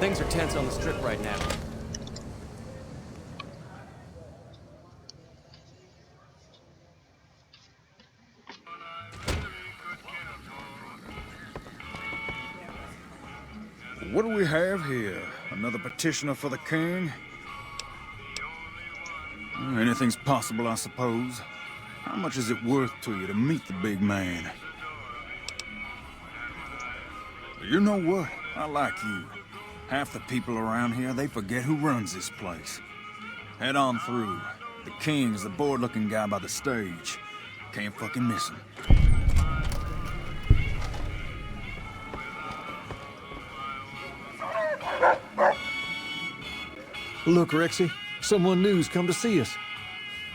Things are tense on the strip right now. What do we have here? Another petitioner for the king? Anything's possible, I suppose. How much is it worth to you to meet the big man? You know what? I like you. Half the people around here, they forget who runs this place. Head on through. The king's the bored-looking guy by the stage. Can't fucking miss him. Look, Rexy, someone new's come to see us.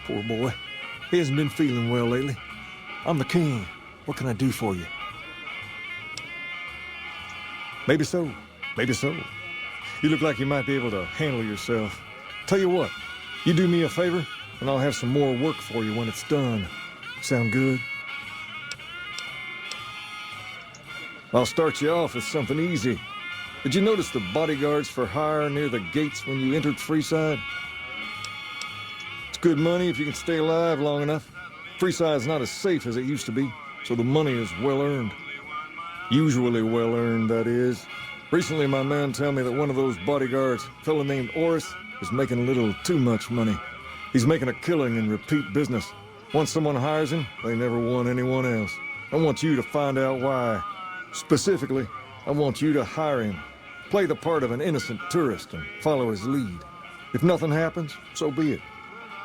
Poor boy. He hasn't been feeling well lately. I'm the king. What can I do for you? Maybe so. Maybe so. You look like you might be able to handle yourself. Tell you what, you do me a favor, and I'll have some more work for you when it's done. Sound good? I'll start you off with something easy. Did you notice the bodyguards for hire near the gates when you entered Freeside? It's good money if you can stay alive long enough. Freeside's not as safe as it used to be, so the money is well earned. Usually well earned, that is. Recently, my man told me that one of those bodyguards, a fellow named Oris, is making a little too much money. He's making a killing in repeat business. Once someone hires him, they never want anyone else. I want you to find out why. Specifically, I want you to hire him. Play the part of an innocent tourist and follow his lead. If nothing happens, so be it.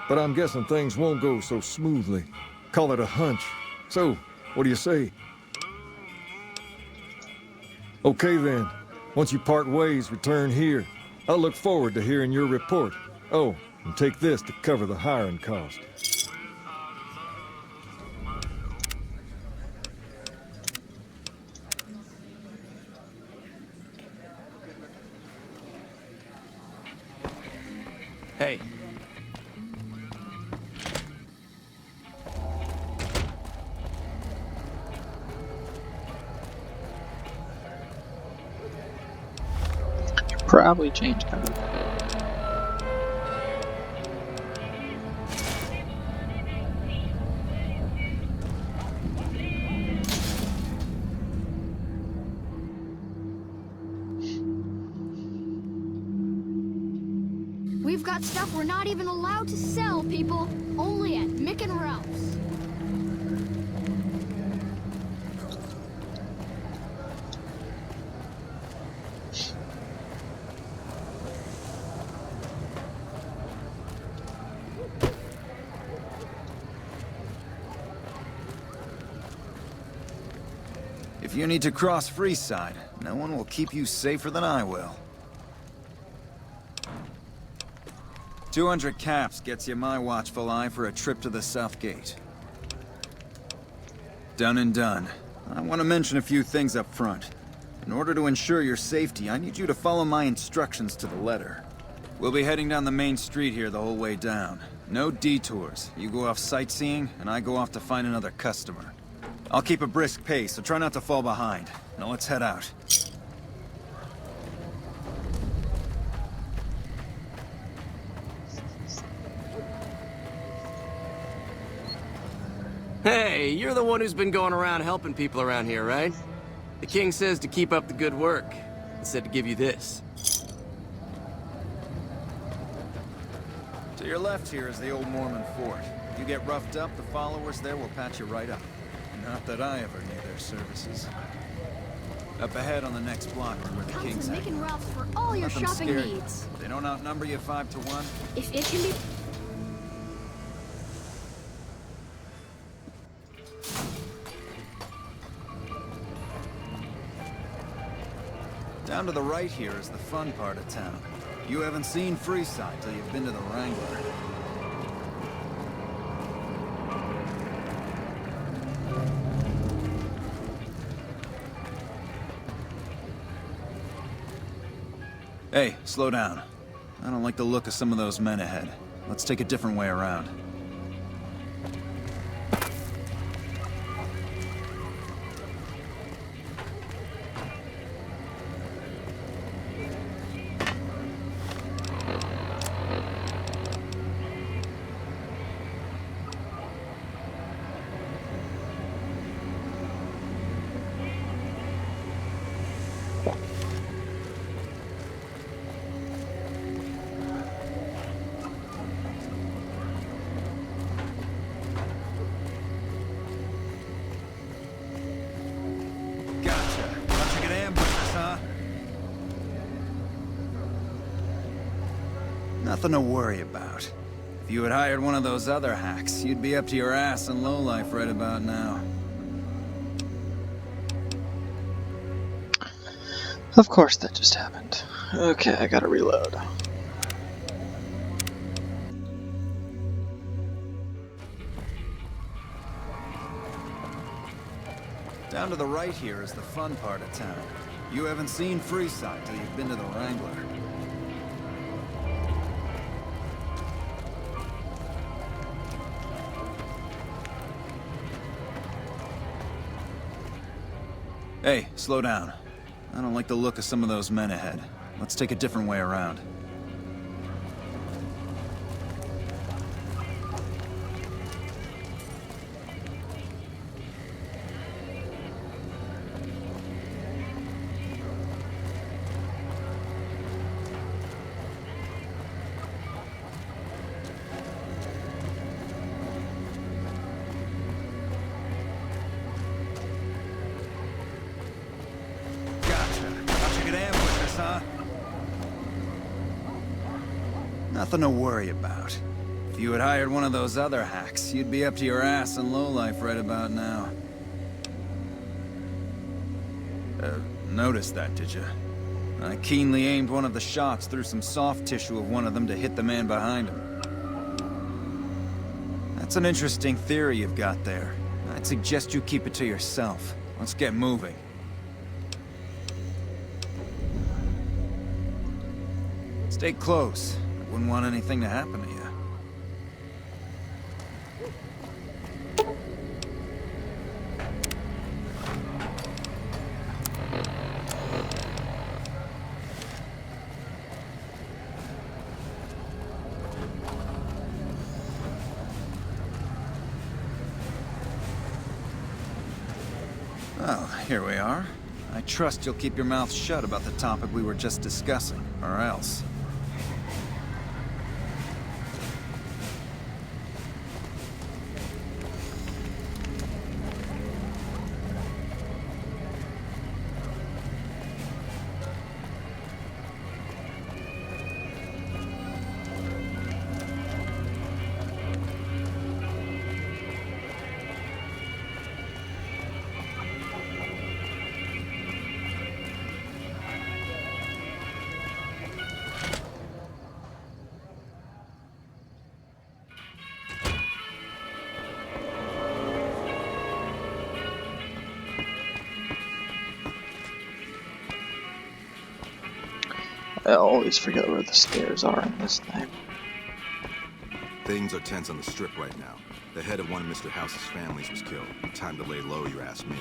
But I'm guessing things won't go so smoothly. Call it a hunch. So, what do you say? Okay then. Once you part ways, return here. I'll look forward to hearing your report. Oh, and take this to cover the hiring cost. Hey. Probably change color. We've got stuff we're not even allowed to sell, people. Only at Mick and Ralph's. If you need to cross Freeside, no one will keep you safer than I will. 200 caps gets you my watchful eye for a trip to the South Gate. Done and done. I want to mention a few things up front. In order to ensure your safety, I need you to follow my instructions to the letter. We'll be heading down the main street here the whole way down. No detours. You go off sightseeing, and I go off to find another customer. I'll keep a brisk pace, so try not to fall behind. Now let's head out. Hey, you're the one who's been going around helping people around here, right? The king says to keep up the good work. He said to give you this. To your left here is the old Mormon fort. If you get roughed up, the followers there will patch you right up. Not that I ever need their services. Up ahead on the next block are where the Come king's to Mick at. and Ralph's for all your Nothing shopping scary. needs. They don't outnumber you 5 to 1. If it can be... Down to the right here is the fun part of town. You haven't seen Freeside till you've been to the Wrangler. Hey, slow down. I don't like the look of some of those men ahead. Let's take a different way around. Nothing to worry about. If you had hired one of those other hacks, you'd be up to your ass in lowlife right about now. Of course that just happened. Okay, I gotta reload. Down to the right here is the fun part of town. You haven't seen Freeside till you've been to the Wrangler. Hey, slow down. I don't like the look of some of those men ahead. Let's take a different way around. Nothing to worry about. If you had hired one of those other hacks, you'd be up to your ass in lowlife right about now. Noticed that, did you? I keenly aimed one of the shots through some soft tissue of one of them to hit the man behind him. That's an interesting theory you've got there. I'd suggest you keep it to yourself. Let's get moving. Stay close. I wouldn't want anything to happen to you. Well, here we are. I trust you'll keep your mouth shut about the topic we were just discussing, or else. I always forget where the stairs are in this thing. Things are tense on the Strip right now. The head of one of Mr. House's families was killed. Time to lay low, you ask me.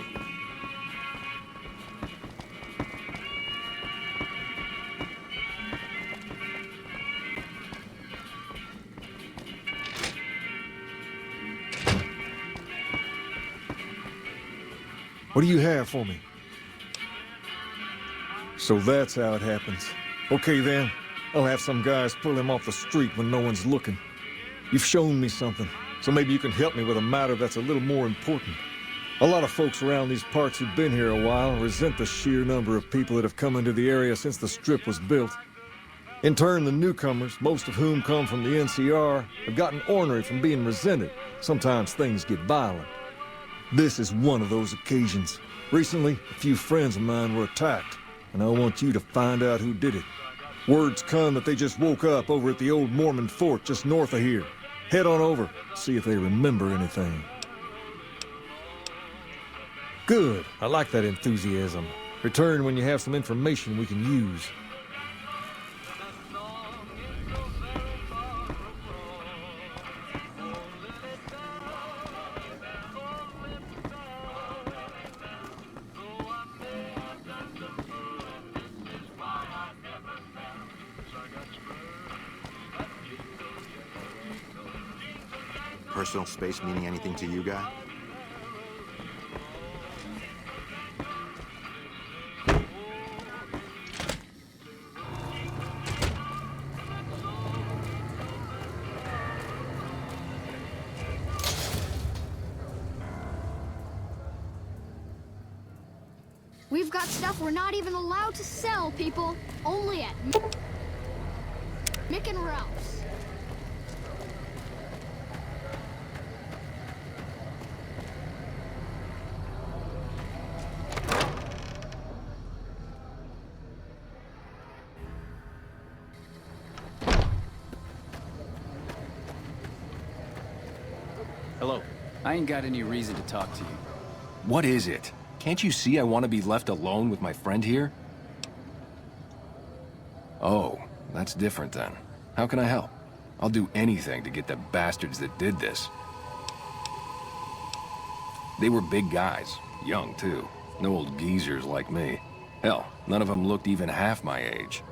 What do you have for me? So that's how it happens. Okay then, I'll have some guys pull him off the street when no one's looking. You've shown me something, so maybe you can help me with a matter that's a little more important. A lot of folks around these parts who've been here a while resent the sheer number of people that have come into the area since the Strip was built. In turn, the newcomers, most of whom come from the NCR, have gotten ornery from being resented. Sometimes things get violent. This is one of those occasions. Recently, a few friends of mine were attacked, and I want you to find out who did it. Word's come that they just woke up over at the old Mormon fort just north of here. Head on over, see if they remember anything. Good. I like that enthusiasm. Return when you have some information we can use. Personal space meaning anything to you, guy? We've got stuff we're not even allowed to sell, people. Only at... Mick and Ralph's. Hello. I ain't got any reason to talk to you. What is it? Can't you see I want to be left alone with my friend here? Oh, that's different then. How can I help? I'll do anything to get the bastards that did this. They were big guys, young too. No old geezers like me. Hell, none of them looked even half my age.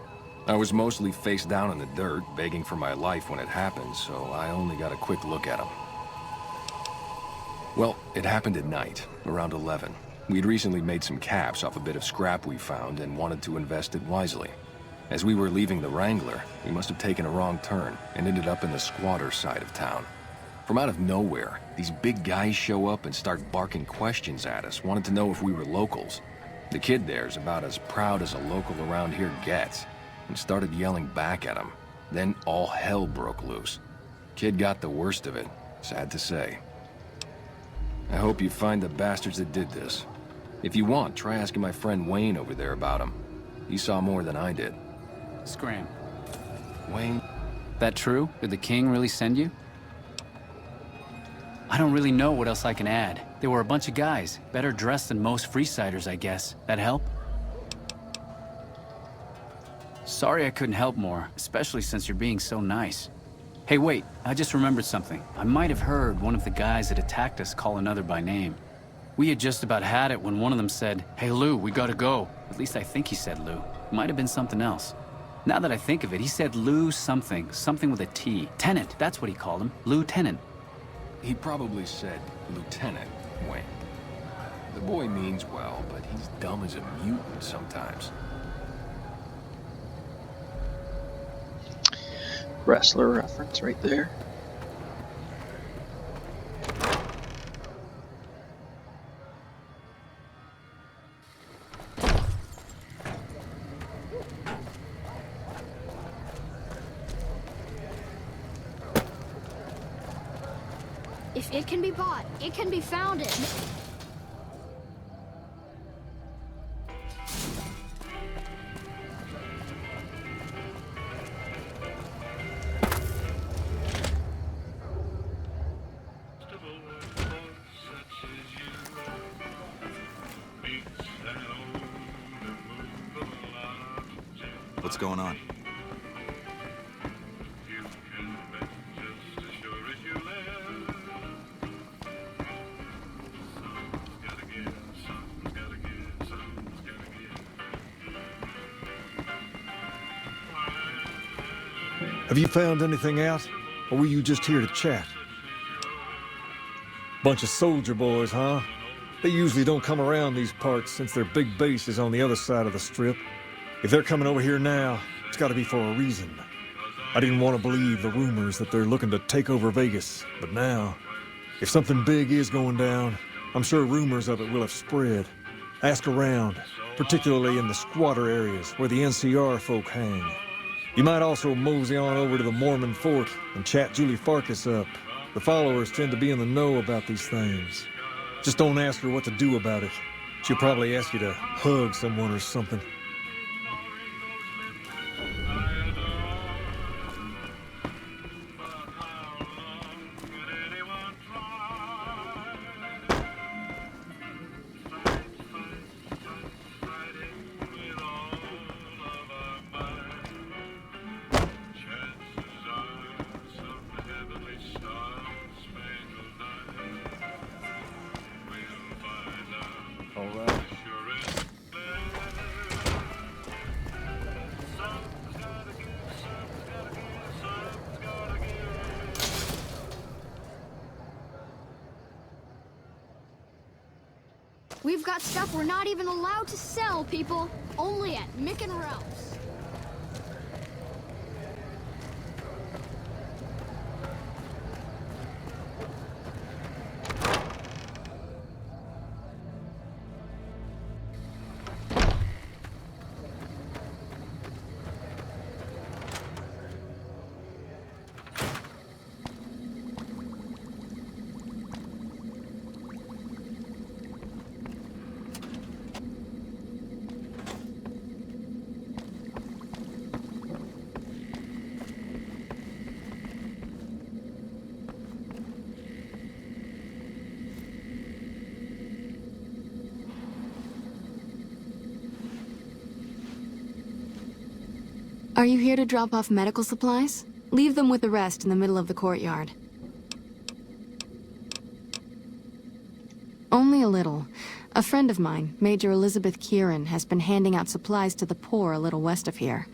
I was mostly face down in the dirt, begging for my life when it happened, so I only got a quick look at them. Well, it happened at night, around 11. We'd recently made some caps off a bit of scrap we found and wanted to invest it wisely. As we were leaving the Wrangler, we must have taken a wrong turn and ended up in the squatter side of town. From out of nowhere, these big guys show up and start barking questions at us, wanted to know if we were locals. The kid there's about as proud as a local around here gets, and started yelling back at him. Then all hell broke loose. Kid got the worst of it, sad to say. I hope you find the bastards that did this. If you want, try asking my friend Wayne over there about him. He saw more than I did. Scram. Wayne? That true? Did the king really send you? I don't really know what else I can add. They were a bunch of guys, better dressed than most Freesiders, I guess. That help? Sorry I couldn't help more, especially since you're being so nice. Hey, wait, I just remembered something. I might have heard one of the guys that attacked us call another by name. We had just about had it when one of them said, "Hey Lou, we gotta go." At least I think he said Lou. It might have been something else. Now that I think of it, he said Lou something with a T. Tennant, that's what he called him. Lieutenant. He probably said Lieutenant Wayne. The boy means well, but he's dumb as a mutant sometimes. Wrestler reference right there. If it can be bought, it can be founded. What's going on? Have you found anything out? Or were you just here to chat? Bunch of soldier boys, huh? They usually don't come around these parts since their big base is on the other side of the strip. If they're coming over here now, it's gotta be for a reason. I didn't want to believe the rumors that they're looking to take over Vegas, but now, if something big is going down, I'm sure rumors of it will have spread. Ask around, particularly in the squatter areas where the NCR folk hang. You might also mosey on over to the Mormon fort and chat Julie Farkas up. The followers tend to be in the know about these things. Just don't ask her what to do about it. She'll probably ask you to hug someone or something. We've got stuff we're not even allowed to sell, people. Only at Mick and Ralph's. Are you here to drop off medical supplies? Leave them with the rest in the middle of the courtyard. Only a little. A friend of mine, Major Elizabeth Kieran, has been handing out supplies to the poor a little west of here.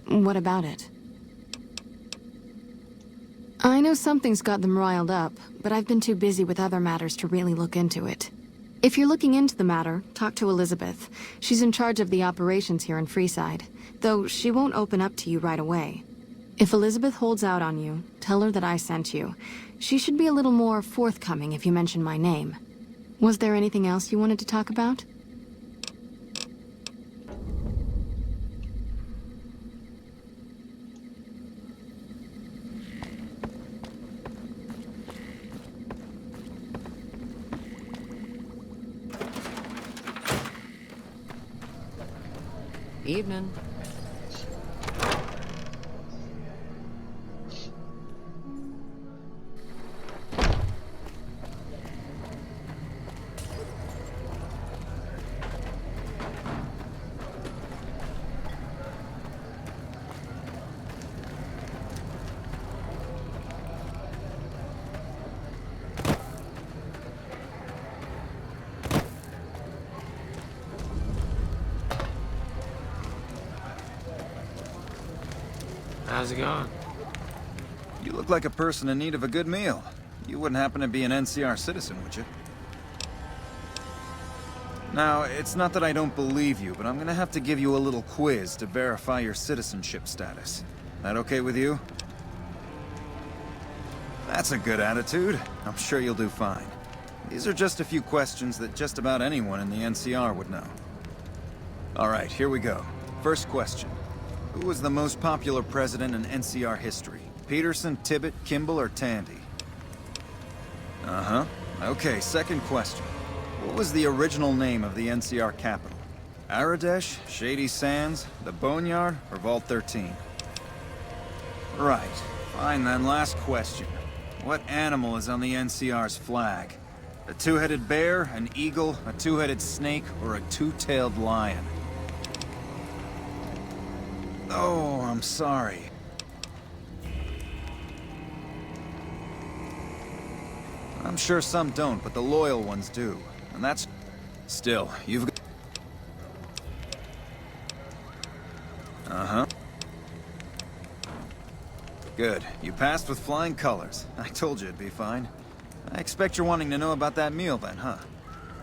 What about it? I know something's got them riled up, but I've been too busy with other matters to really look into it. If you're looking into the matter, talk to Elizabeth. She's in charge of the operations here in Freeside, though she won't open up to you right away. If Elizabeth holds out on you, tell her that I sent you. She should be a little more forthcoming if you mention my name. Was there anything else you wanted to talk about? Evening. How's it going? You look like a person in need of a good meal. You wouldn't happen to be an NCR citizen, would you? Now, it's not that I don't believe you, but I'm gonna have to give you a little quiz to verify your citizenship status. That okay with you? That's a good attitude. I'm sure you'll do fine. These are just a few questions that just about anyone in the NCR would know. Alright, here we go. First question. Who was the most popular president in NCR history? Peterson, Tibbet, Kimball, or Tandy? Uh-huh. Okay, second question. What was the original name of the NCR capital? Aradesh, Shady Sands, the Boneyard, or Vault 13? Right. Fine then, last question. What animal is on the NCR's flag? A two-headed bear, an eagle, a two-headed snake, or a two-tailed lion? Oh, I'm sorry. I'm sure some don't, but the loyal ones do. And that's... Still, you've got... Uh-huh. Good. You passed with flying colors. I told you it'd be fine. I expect you're wanting to know about that meal then, huh?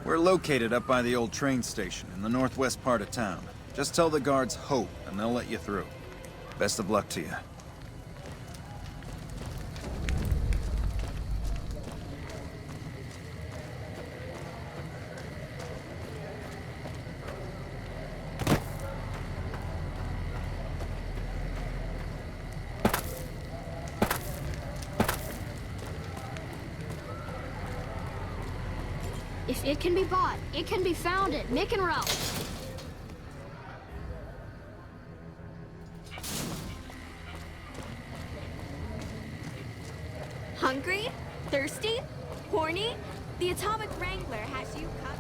We're located up by the old train station in the northwest part of town. Just tell the guards Hope, and they'll let you through. Best of luck to you. If it can be bought, it can be found at Mick and Ralph's. Hungry? Thirsty? Horny? The Atomic Wrangler has you covered.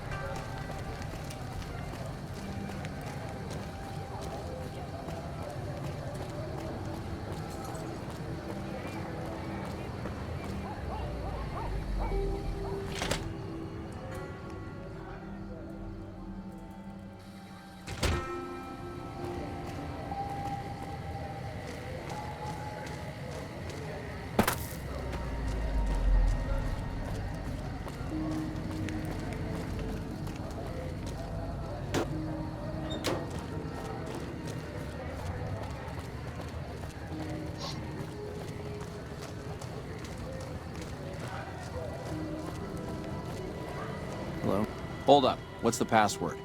Hello? Hold up. What's the password?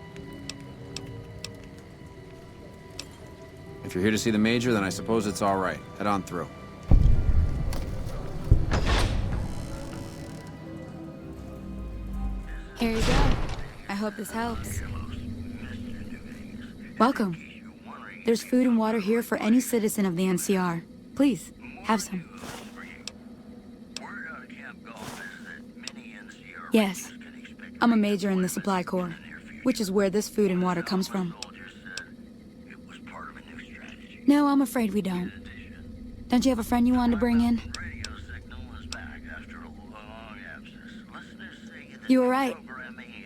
If you're here to see the Major, then I suppose it's all right. Head on through. Here you go. I hope this helps. Welcome. There's food and water here for any citizen of the NCR. Please, have some. Yes. I'm a major in the Supply Corps, which is where this food and water comes from. No, I'm afraid we don't. Don't you have a friend you wanted to bring in? You were right.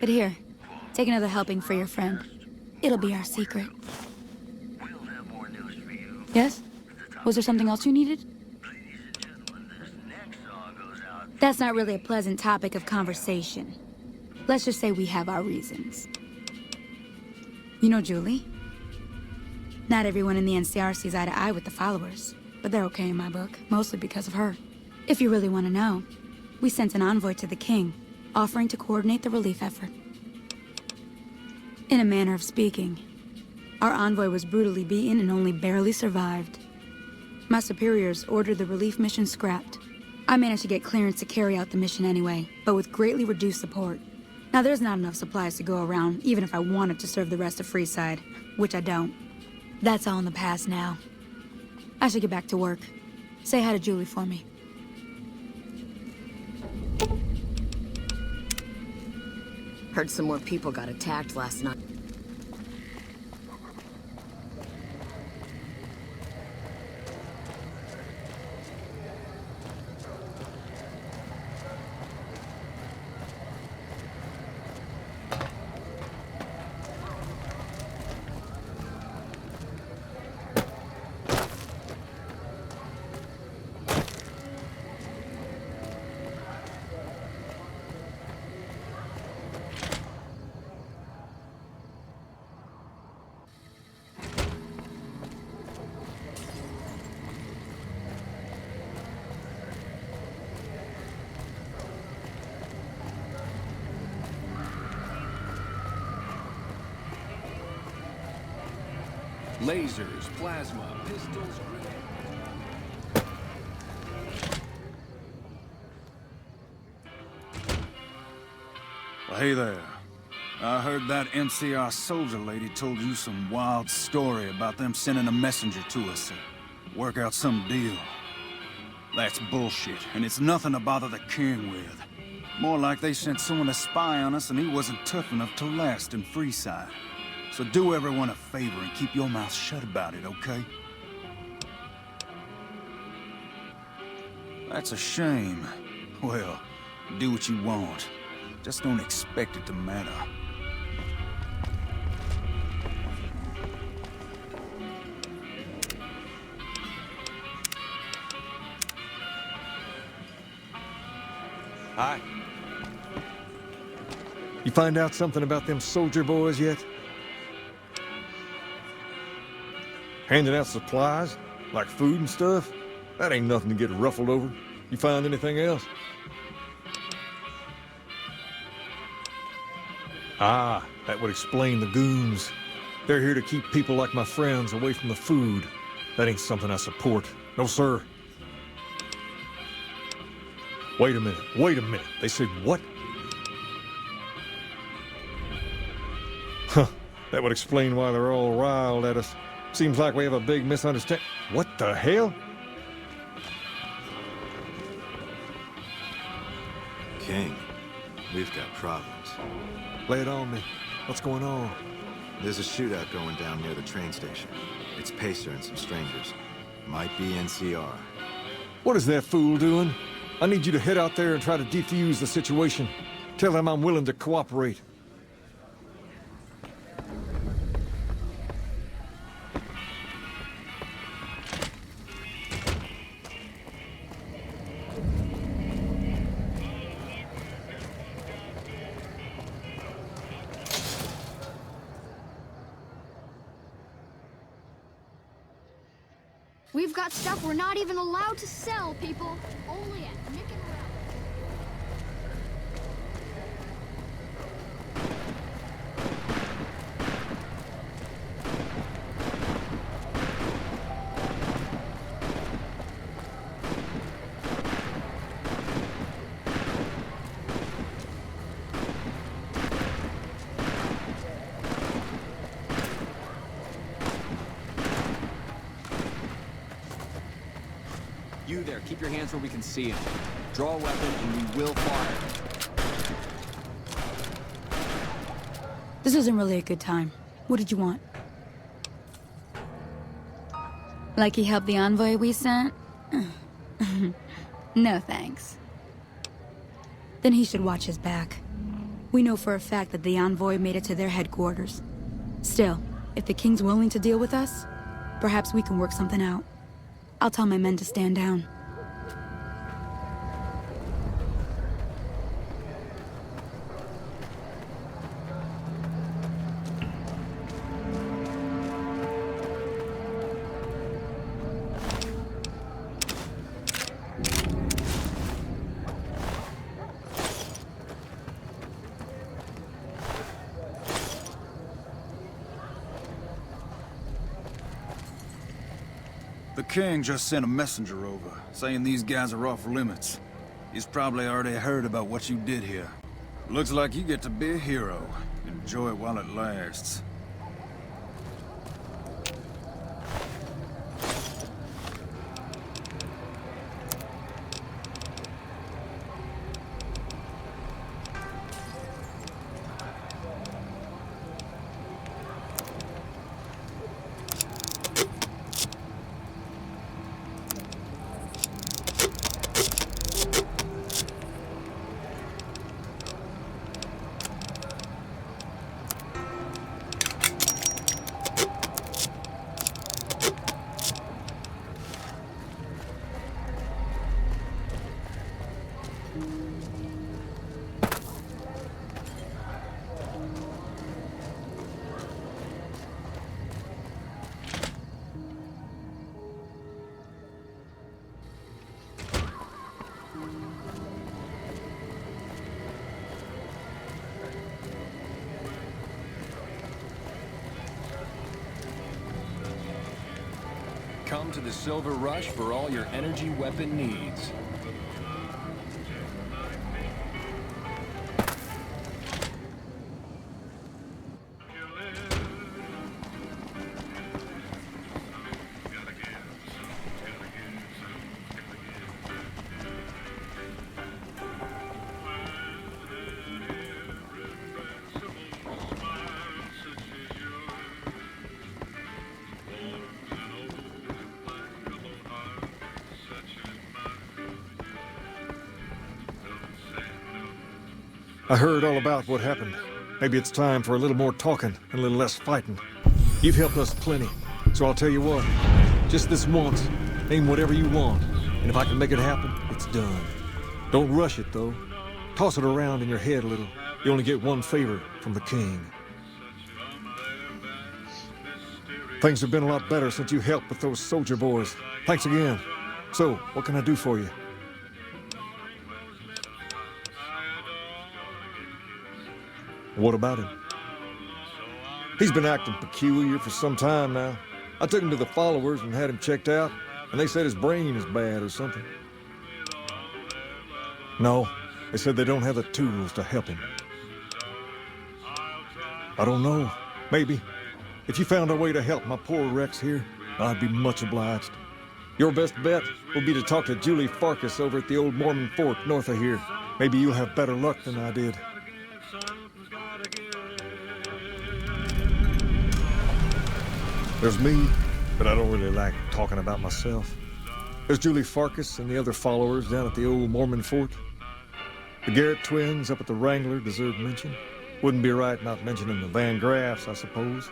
But here, take another helping for your friend. It'll be our secret. Yes? Was there something else you needed? That's not really a pleasant topic of conversation. Let's just say we have our reasons. You know Julie? Not everyone in the NCR sees eye to eye with the followers, but they're okay in my book, mostly because of her. If you really want to know, we sent an envoy to the king, offering to coordinate the relief effort. In a manner of speaking, our envoy was brutally beaten and only barely survived. My superiors ordered the relief mission scrapped. I managed to get clearance to carry out the mission anyway, but with greatly reduced support. Now there's not enough supplies to go around, even if I wanted to serve the rest of Freeside, which I don't. That's all in the past now. I should get back to work. Say hi to Julie for me. Heard some more people got attacked last night. Lasers, plasma, pistols, Well, hey there. I heard that NCR soldier lady told you some wild story about them sending a messenger to us to work out some deal. That's bullshit, and it's nothing to bother the king with. More like they sent someone to spy on us and he wasn't tough enough to last in Freeside. So do everyone a favor and keep your mouth shut about it, okay? That's a shame. Well, do what you want. Just don't expect it to matter. Hi. You find out something about them soldier boys yet? Handing out supplies? Like food and stuff? That ain't nothing to get ruffled over. You find anything else? Ah, that would explain the goons. They're here to keep people like my friends away from the food. That ain't something I support. No, sir. Wait a minute. They said what? Huh, that would explain why they're all riled at us. Seems like we have a big misunderstanding. What the hell? King, we've got problems. Lay it on me. What's going on? There's a shootout going down near the train station. It's Pacer and some strangers. Might be NCR. What is that fool doing? I need you to head out there and try to defuse the situation. Tell them I'm willing to cooperate. We've got stuff we're not even allowed to sell, people. Only at Mick and Ralph. You there, keep your hands where we can see him. Draw a weapon and we will fire. This isn't really a good time. What did you want? Like he helped the envoy we sent? No thanks. Then he should watch his back. We know for a fact that the envoy made it to their headquarters. Still, if the king's willing to deal with us, perhaps we can work something out. I'll tell my men to stand down. The king just sent a messenger over, saying these guys are off limits. He's probably already heard about what you did here. Looks like you get to be a hero. Enjoy it while it lasts. Come to the Silver Rush for all your energy weapon needs. I heard all about what happened. Maybe it's time for a little more talking and a little less fighting. You've helped us plenty, so I'll tell you what. Just this once, name whatever you want, and if I can make it happen, it's done. Don't rush it, though. Toss it around in your head a little. You only get one favor from the king. Things have been a lot better since you helped with those soldier boys. Thanks again. So, what can I do for you? What about him? He's been acting peculiar for some time now. I took him to the followers and had him checked out, and they said his brain is bad or something. No, they said they don't have the tools to help him. I don't know. Maybe. If you found a way to help my poor Rex here, I'd be much obliged. Your best bet will be to talk to Julie Farkas over at the old Mormon fort north of here. Maybe you'll have better luck than I did. There's me, but I don't really like talking about myself. There's Julie Farkas and the other followers down at the old Mormon fort. The Garrett twins up at the Wrangler deserve mention. Wouldn't be right not mentioning the Van Graffs, I suppose.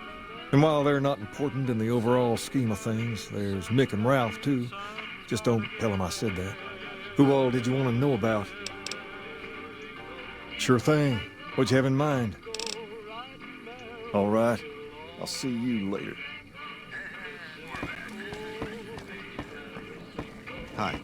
And while they're not important in the overall scheme of things, there's Mick and Ralph, too. Just don't tell them I said that. Who all did you want to know about? Sure thing. What'd you have in mind? All right. I'll see you later. Hi.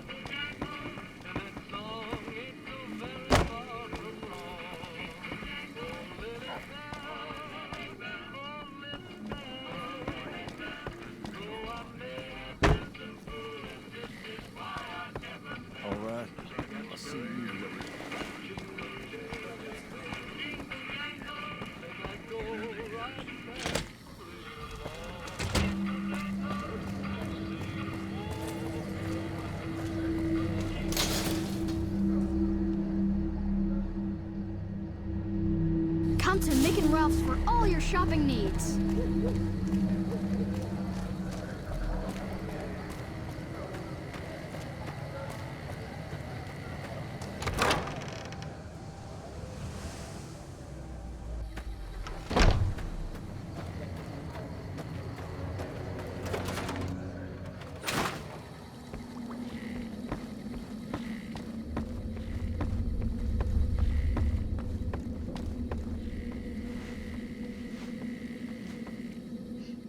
All right. I'll see you later. Come to Mick and Ralph's for all your shopping needs.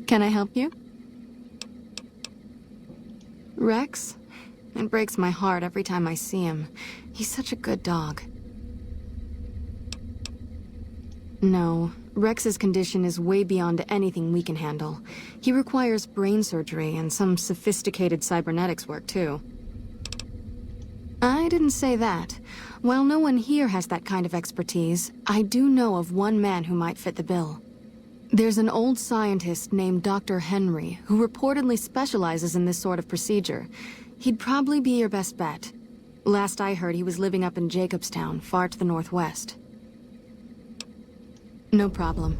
Can I help you? Rex? It breaks my heart every time I see him. He's such a good dog. No, Rex's condition is way beyond anything we can handle. He requires brain surgery and some sophisticated cybernetics work, too. I didn't say that. While no one here has that kind of expertise, I do know of one man who might fit the bill. There's an old scientist named Dr. Henry who reportedly specializes in this sort of procedure. He'd probably be your best bet. Last I heard, he was living up in Jacobstown, far to the northwest. No problem.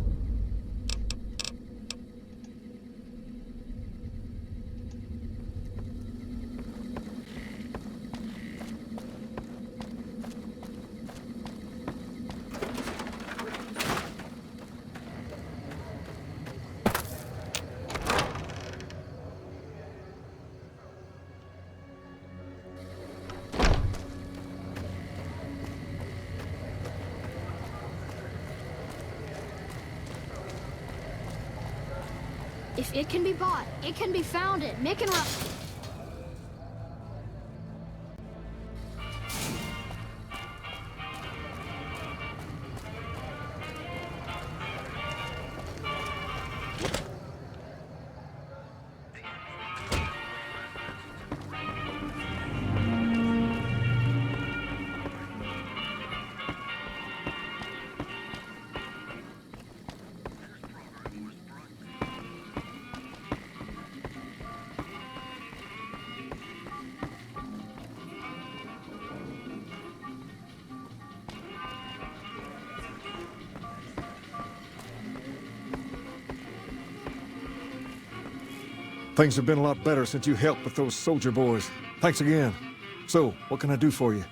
If it can be bought, it can be found at Mick and Russell. Things have been a lot better since you helped with those soldier boys. Thanks again. So, what can I do for you?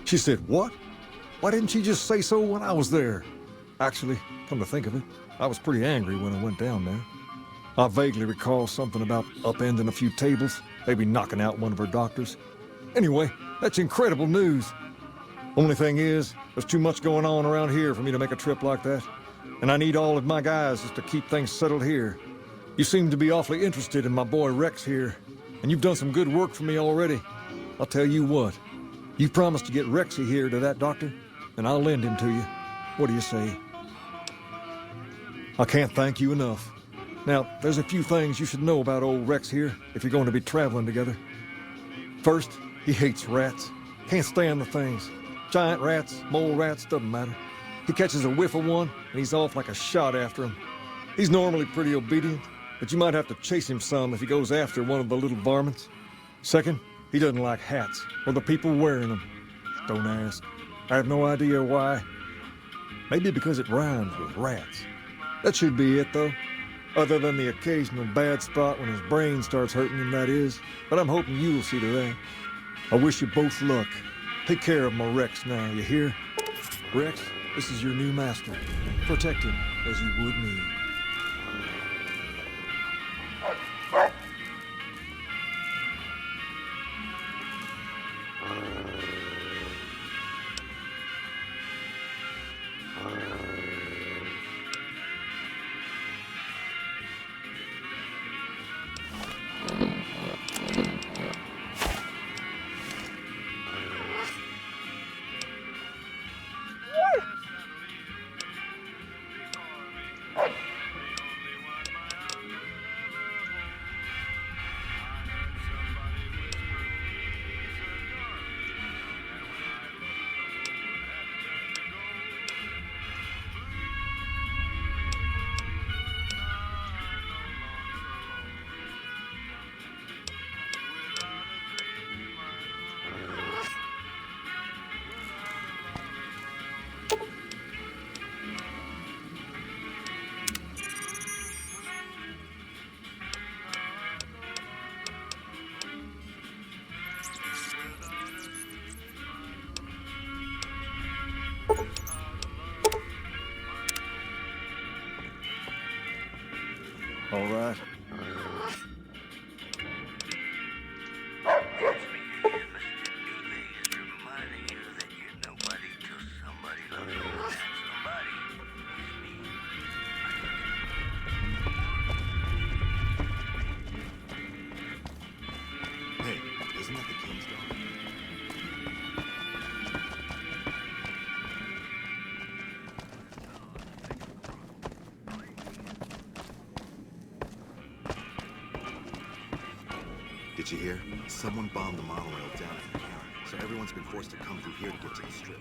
She said, what? Why didn't she just say so when I was there? Actually, come to think of it, I was pretty angry when I went down there. I vaguely recall something about upending a few tables, maybe knocking out one of her doctors. Anyway, that's incredible news. Only thing is, there's too much going on around here for me to make a trip like that. And I need all of my guys just to keep things settled here. You seem to be awfully interested in my boy Rex here, and you've done some good work for me already. I'll tell you what, you promised to get Rexy here to that doctor, and I'll lend him to you. What do you say? I can't thank you enough. Now, there's a few things you should know about old Rex here if you're going to be traveling together. First, he hates rats. Can't stand the things. Giant rats, mole rats, doesn't matter. He catches a whiff of one, and he's off like a shot after him. He's normally pretty obedient, but you might have to chase him some if he goes after one of the little varmints. Second, he doesn't like hats, or the people wearing them. Don't ask. I have no idea why. Maybe because it rhymes with rats. That should be it, though. Other than the occasional bad spot when his brain starts hurting him, that is. But I'm hoping you'll see to that. I wish you both luck. Take care of my Rex now, you hear? Rex, this is your new master. Protect him as you would me. All right. Get you here? Someone bombed the monorail down at the camp, so everyone's been forced to come through here to get to the strip.